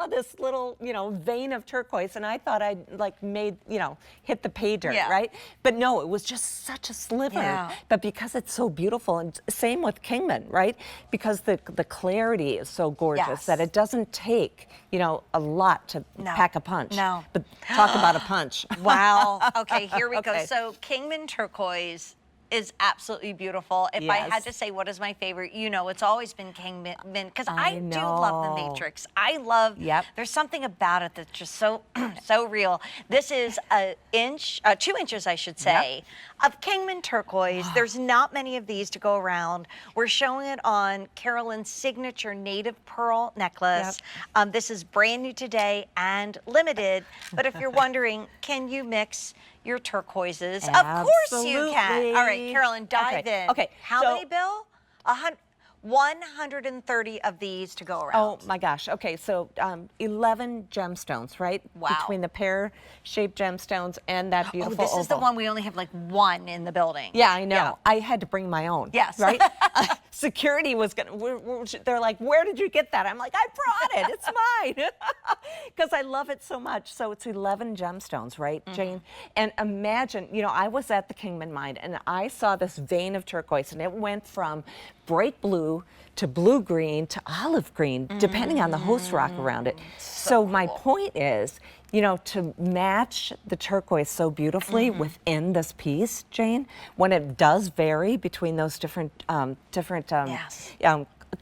saw this little, vein of turquoise, and I thought I'd like hit the pay dirt, right? But no, it was just such a sliver. Yeah. But because it's so beautiful, and same with Kingman, right? Because the clarity is so gorgeous that it doesn't take, a lot to pack a punch. No. But talk about a punch. Wow. Okay, here we go. So Kingman Turquoise is absolutely beautiful. If I had to say what is my favorite, it's always been Kingman, because I do love the Matrix. I love, there's something about it that's just so, so real. This is 2 inches, I should say, of Kingman Turquoise. There's not many of these to go around. We're showing it on Carolyn's signature native pearl necklace. This is brand new today and limited, but if you're wondering, can you mix your turquoises? Of course you can. All right, Carolyn, dive in. Okay. How many, Bill? 130 of these to go around. Oh my gosh. Okay, so 11 gemstones, right? Wow. Between the pear-shaped gemstones and that beautiful this is the oval. one we only have like 1 in the building. Yeah, I know. I had to bring my own. Yes. Right? Security was gonna. They're like, "Where did you get that?" I'm like, "I brought it. It's mine," because I love it so much. So it's 11 gemstones, right, Jane? And imagine, I was at the Kingman Mine and I saw this vein of turquoise, and it went from bright blue to blue-green to olive green, depending on the host rock around it. So my point is, to match the turquoise so beautifully within this piece, Jane, when it does vary between those different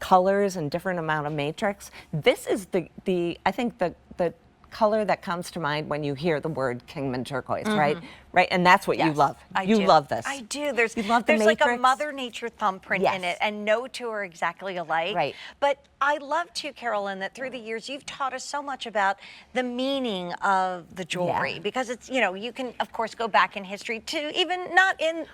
colors and different amount of matrix, this is I think the color that comes to mind when you hear the word Kingman Turquoise, right? Right, and that's what you love. You love this. I do. There's matrix? like a Mother Nature thumbprint in it, and no two are exactly alike. Right. But I love too, Carolyn, that through the years you've taught us so much about the meaning of the jewelry, because it's, you can of course go back in history to even not in,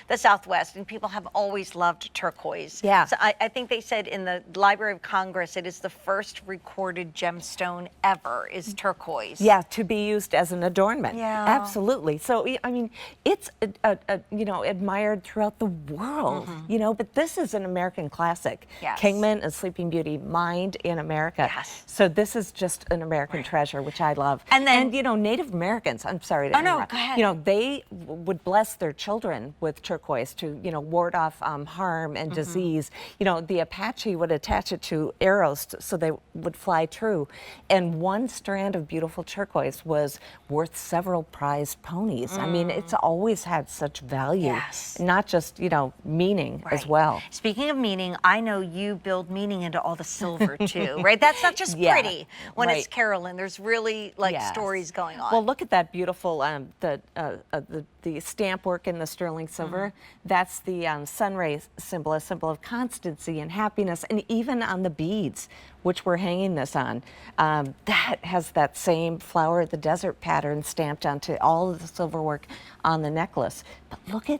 the Southwest, and people have always loved turquoise. Yeah. So I think they said in the Library of Congress it is the first recorded gemstone ever is turquoise. Yeah, to be used as an adornment. Yeah. Absolutely. So, I mean, it's, admired throughout the world, but this is an American classic. Yes. Kingman and Sleeping Beauty, mined in America. Yes. So this is just an American treasure, which I love. And then, Native Americans, I'm sorry to interrupt. No, go ahead. They would bless their children with turquoise to, ward off harm and disease. The Apache would attach it to arrows so they would fly true. And one strand of beautiful turquoise was worth several prized ponies. I mean, it's always had such value, not just, meaning as well. Speaking of meaning, I know you build meaning into all the silver too, right? That's not just pretty when it's Carolyn. There's really stories going on. Well, look at that beautiful, the stamp work in the sterling silver. That's the sun ray symbol, a symbol of constancy and happiness, and even on the beads, which we're hanging this on, that has that same flower of the desert pattern stamped onto all of the silver work on the necklace. But look at,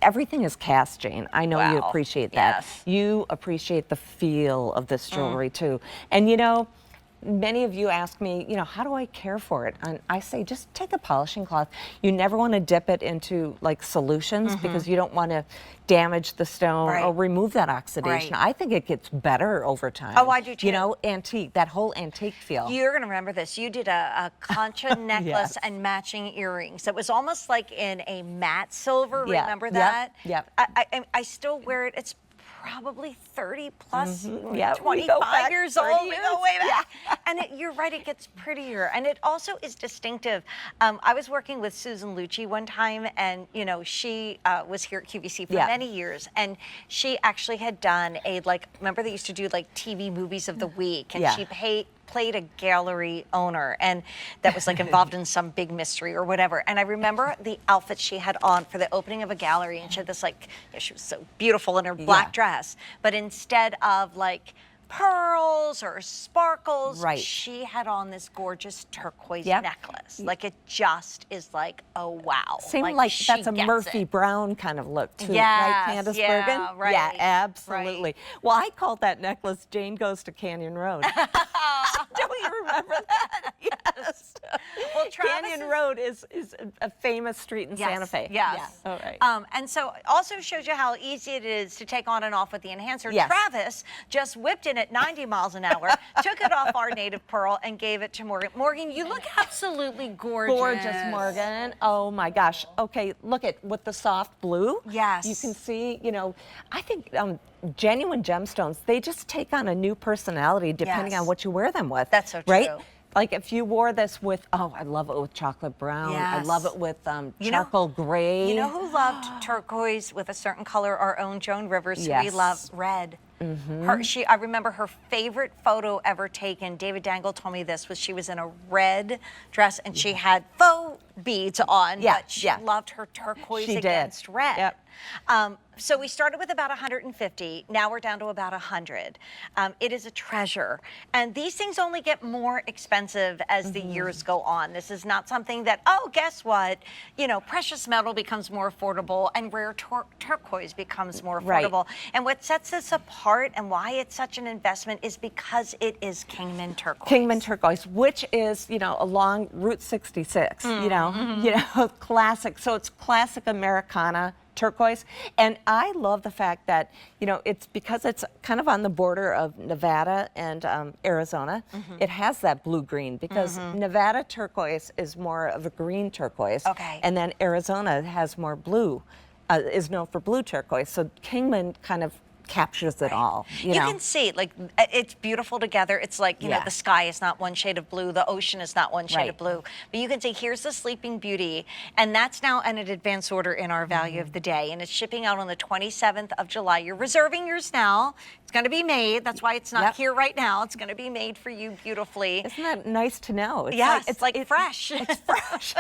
everything is cast, Jane. I know you appreciate that. Yes. You appreciate the feel of this jewelry too. And many of you ask me, how do I care for it? And I say, just take a polishing cloth. You never want to dip it into like solutions because you don't want to damage the stone or remove that oxidation. I think it gets better over time. Oh, I do too. Antique, that whole antique feel. You're going to remember this. You did a concha necklace and matching earrings. It was almost like in a matte silver. Remember that? Yep. I still wear it. It's probably 30 plus, 25 years old. We go way back. And you're right, it gets prettier. And it also is distinctive. I was working with Susan Lucci one time, and she was here at QVC for many years. And she actually had done remember they used to do TV movies of the week, and she played a gallery owner, and that was involved in some big mystery or whatever. And I remember the outfit she had on for the opening of a gallery, and she had this she was so beautiful in her black dress, but instead of pearls or sparkles, she had on this gorgeous turquoise necklace. It just is oh wow. Seemed like that's a Murphy Brown kind of look too, right, Candace Bergen? Right. Yeah, absolutely. Right. Well, I called that necklace Jane Goes to Canyon Road. Don't you remember that? Yes. Well, Canyon Road Road is a famous street in Santa Fe. Yes. Yeah. All right. And so it also shows you how easy it is to take on and off with the enhancer. Yes. Travis just whipped in at 90 miles an hour, took it off our native pearl, and gave it to Morgan. Morgan, you look absolutely gorgeous. Gorgeous, Morgan. Oh my gosh. Okay, look at with the soft blue. Yes. You can see, you know, I think genuine gemstones, they just take on a new personality depending Yes. on what you wear them with. That's so right? true. Like if you wore this with, oh, I love it with chocolate brown. I love Yes. it with charcoal gray. You know who loved turquoise with a certain color? Our own Joan Rivers. Yes. We love red. I remember her favorite photo ever taken. David Dangle told me this was she was in a red dress and she had faux beads on, but she loved her turquoise against red. Yep. So we started with about 150. Now we're down to about 100. It is a treasure. And these things only get more expensive as the years go on. This is not something that, oh, guess what? You know, precious metal becomes more affordable and rare turquoise becomes more affordable. And what sets this apart and why it's such an investment is because it is Kingman Turquoise. Kingman Turquoise, which is, you know, along Route 66, you know, classic. So it's classic Americana turquoise. And I love the fact that, you know, it's because it's kind of on the border of Nevada and Arizona. It has that blue-green because Nevada turquoise is more of a green turquoise. Okay. And then Arizona has more blue, is known for blue turquoise. So Kingman kind of captures it all. You know? Can see, like, it's beautiful together. It's like, you know, the sky is not one shade of blue, the ocean is not one shade of blue. But you can see, here's the Sleeping Beauty, and that's now in an advance order in our value of the day, and it's shipping out on the 27th of July. You're reserving yours now. It's going to be made. That's why it's not here right now. It's going to be made for you beautifully. Isn't that nice to know? It's it's like fresh. It's fresh.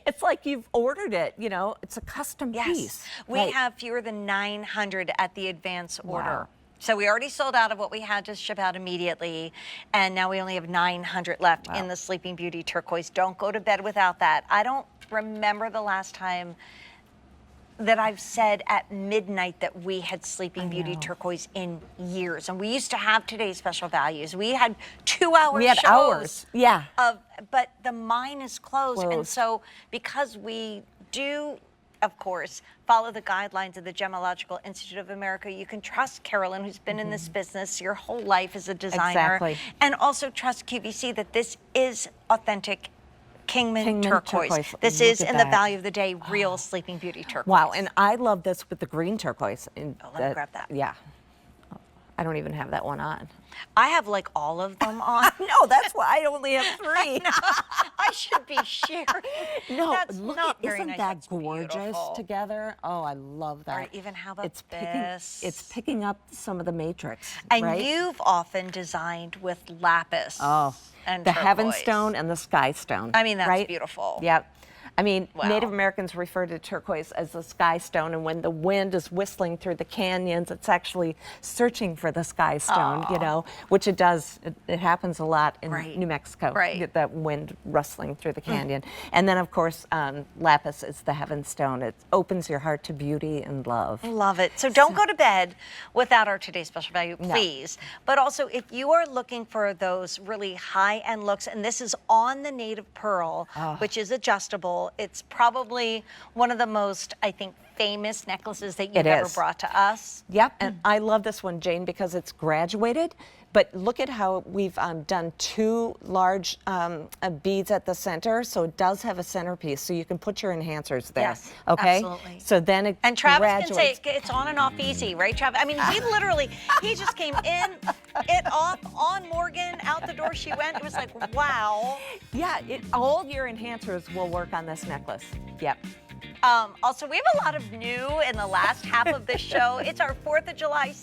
It's like you've ordered it, you know, it's a custom piece. We have fewer than 900 at the advance order. So we already sold out of what we had to ship out immediately, and now we only have 900 left in the Sleeping Beauty Turquoise. Don't go to bed without that. I don't remember the last time that I've said at midnight that we had Sleeping Beauty Turquoise in years. And we used to have today's special values. We had 2-hour We had shows hours, but the mine is closed. And so because we do, of course, follow the guidelines of the Gemological Institute of America, you can trust Carolyn, who's been in this business your whole life as a designer. And also trust QVC that this is authentic Kingman turquoise. This is, in the value of the day, real Sleeping Beauty turquoise. Wow, and I love this with the green turquoise. Let me grab that. Yeah. I don't even have that one on. I have like all of them on. No, that's why I only have 3. I should be sharing. No, that's look, not very isn't nice. that That's gorgeous beautiful. together? Oh, I love that. Or even how about it's this? It's picking up some of the matrix, And right? you've often designed with lapis. And the turquoise. heaven stone and the sky stone. I mean, that's right? beautiful. Yep. I mean, Wow. Native Americans refer to turquoise as the sky stone, and when the wind is whistling through the canyons, it's actually searching for the sky stone, you know, which it does. It happens a lot in New Mexico. You get that wind rustling through the canyon. And then, of course, lapis is the heaven stone. It opens your heart to beauty and love. Love it. So don't go to bed without our today's special value, please. But also, if you are looking for those really high-end looks, and this is on the native pearl, which is adjustable, it's probably one of the most, I think, famous necklaces that you've ever brought to us. Yep, and I love this one, Jane, because it's graduated. But look at how we've done 2 large beads at the center, so it does have a centerpiece, so you can put your enhancers there. Yes, okay? absolutely. So then it And Travis graduates. can say it's on and off easy, right, Travis? I mean, we literally, he just came in, it off, on Morgan, out the door she went. It was like, wow. Yeah, all your enhancers will work on this necklace. Yep. Also, we have a lot of new in the last half of this show. It's our 4th of July